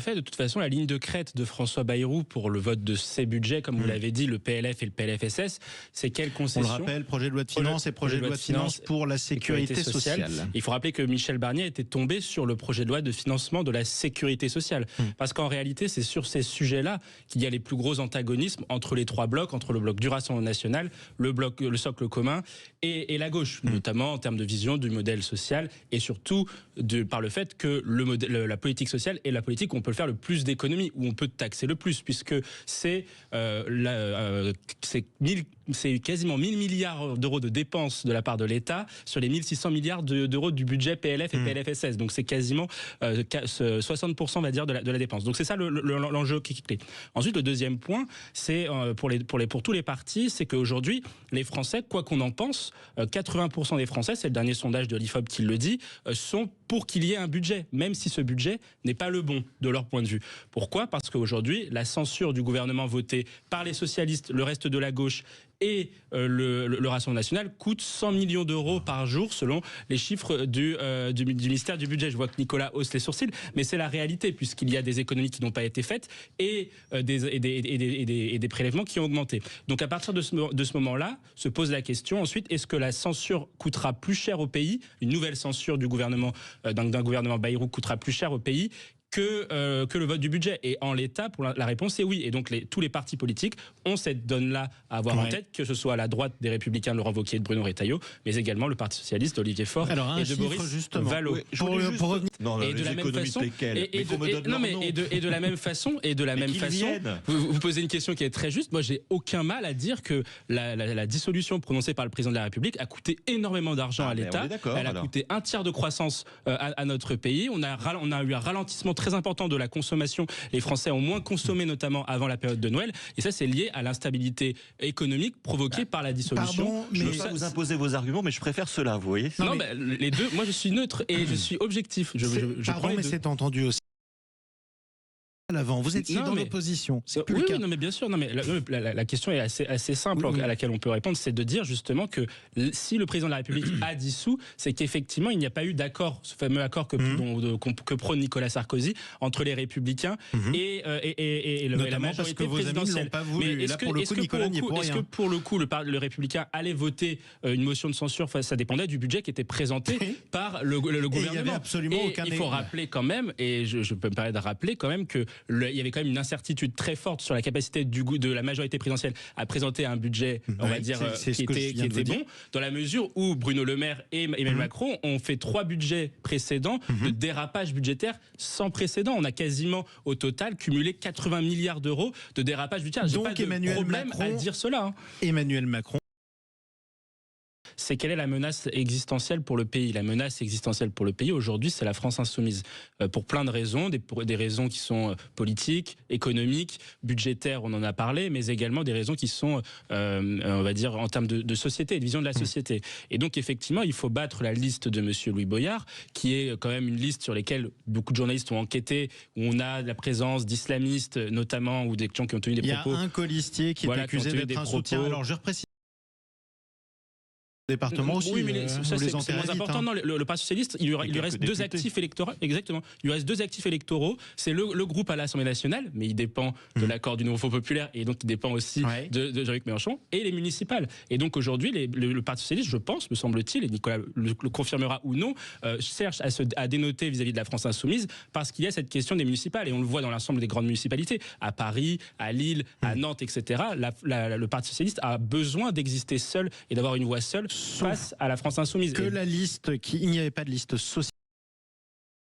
Fait, de toute façon, la ligne de crête de François Bayrou pour le vote de ces budgets, comme vous l'avez dit, le PLF et le PLFSS, c'est quelle concession? On le rappelle, projet de loi de finances et projet de loi de finances pour la sécurité sociale. Il faut rappeler que Michel Barnier était tombé sur le projet de loi de financement de la sécurité sociale. Parce qu'en réalité, c'est sur ces sujets-là qu'il y a les plus gros antagonismes entre les trois blocs, entre le bloc du Rassemblement national, le socle commun et la gauche, notamment en termes de vision du modèle social et surtout par le fait que la politique sociale est la politique où on peut faire le plus d'économies, où on peut taxer le plus, puisque c'est quasiment 1000 milliards d'euros de dépenses de la part de l'État sur les 1600 milliards d'euros du budget PLF et PLFSS. Donc c'est quasiment 60% on va dire de la dépense. Donc c'est ça l'enjeu qui est clé. Ensuite, le deuxième point, c'est pour tous les partis, c'est qu'aujourd'hui, les Français, quoi qu'on en pense, 80% des Français, c'est le dernier sondage de l'IFOP qui le dit, sont pour qu'il y ait un budget, même si ce budget n'est pas le bon de leur point de vue. Pourquoi? Parce qu'aujourd'hui, la censure du gouvernement voté par les socialistes, le reste de la gauche et le Rassemblement national coûte 100 millions d'euros par jour selon les chiffres du ministère du budget. Je vois que Nicolas hausse les sourcils, mais c'est la réalité puisqu'il y a des économies qui n'ont pas été faites et des prélèvements qui ont augmenté. Donc à partir de ce moment-là, se pose la question ensuite, est-ce que la censure coûtera plus cher au pays? Une nouvelle censure du gouvernement, d'un gouvernement Bayrou coûtera plus cher au pays que le vote du budget. Et en l'état, la réponse est oui. Et donc tous les partis politiques ont cette donne-là à avoir en tête, que ce soit à la droite des Républicains de Laurent Wauquiez et de Bruno Retailleau, mais également le Parti socialiste d'Olivier Faure et de Boris Vallaud. Oui, pour revenir. Et de la même façon, et de la même façon, vous posez une question qui est très juste. Moi, j'ai aucun mal à dire que la dissolution prononcée par le président de la République a coûté énormément d'argent à l'État. Elle a coûté un tiers de croissance à notre pays. On a eu un ralentissement très important de la consommation. Les Français ont moins consommé, notamment avant la période de Noël. Et ça, c'est lié à l'instabilité économique provoquée par la dissolution. Pardon, je ne veux pas vous imposer vos arguments, mais je préfère cela, vous voyez. Non, mais les deux, moi je suis neutre et je suis objectif. Pardon, mais c'est entendu aussi. Avant, vous étiez dans l'opposition. Oui, non, mais bien sûr. Non, mais la question est assez simple à laquelle on peut répondre, c'est de dire justement que si le président de la République a dissous, c'est qu'effectivement il n'y a pas eu d'accord, ce fameux accord que prône Nicolas Sarkozy entre les Républicains et la majorité présidentielle. Mais est-ce que pour le coup le Républicain allait voter une motion de censure? Ça dépendait du budget qui était présenté par le gouvernement. Il n'y avait absolument aucun. Il faut rappeler quand même, et je peux me permettre de rappeler quand même que il y avait quand même une incertitude très forte sur la capacité de la majorité présidentielle à présenter un budget, on va dire, qui était bon, dans la mesure où Bruno Le Maire et Emmanuel Macron ont fait 3 budgets précédents de dérapage budgétaire sans précédent. On a quasiment au total cumulé 80 milliards d'euros de dérapage budgétaire. J'ai pas de problème à dire cela. Emmanuel Macron. C'est quelle est la menace existentielle pour le pays? La menace existentielle pour le pays aujourd'hui, c'est la France insoumise. Pour plein de raisons, des raisons qui sont politiques, économiques, budgétaires, on en a parlé, mais également des raisons qui sont, on va dire, en termes de société, de vision de la société. Et donc, effectivement, il faut battre la liste de Monsieur Louis Boyard, qui est quand même une liste sur laquelle beaucoup de journalistes ont enquêté, où on a la présence d'islamistes, notamment, ou des gens qui ont tenu des propos. Il y a un colistier qui est accusé d'être un soutien. Alors, je reprécise. Département aussi. Oui, mais ça c'est moins important. Non, le Parti socialiste, il lui reste 2 actifs électoraux. Exactement. Il lui reste 2 actifs électoraux. C'est le groupe à l'Assemblée nationale, mais il dépend de l'accord du Nouveau Front populaire et donc il dépend aussi de Jean-Luc Mélenchon, et les municipales. Et donc aujourd'hui, le Parti socialiste, je pense, me semble-t-il, et Nicolas le confirmera ou non, cherche à dénoter vis-à-vis de la France insoumise parce qu'il y a cette question des municipales. Et on le voit dans l'ensemble des grandes municipalités, à Paris, à Lille, à Nantes, etc. Le Parti socialiste a besoin d'exister seul et d'avoir une voix seule face à la France insoumise. Il n'y avait pas de liste sociale.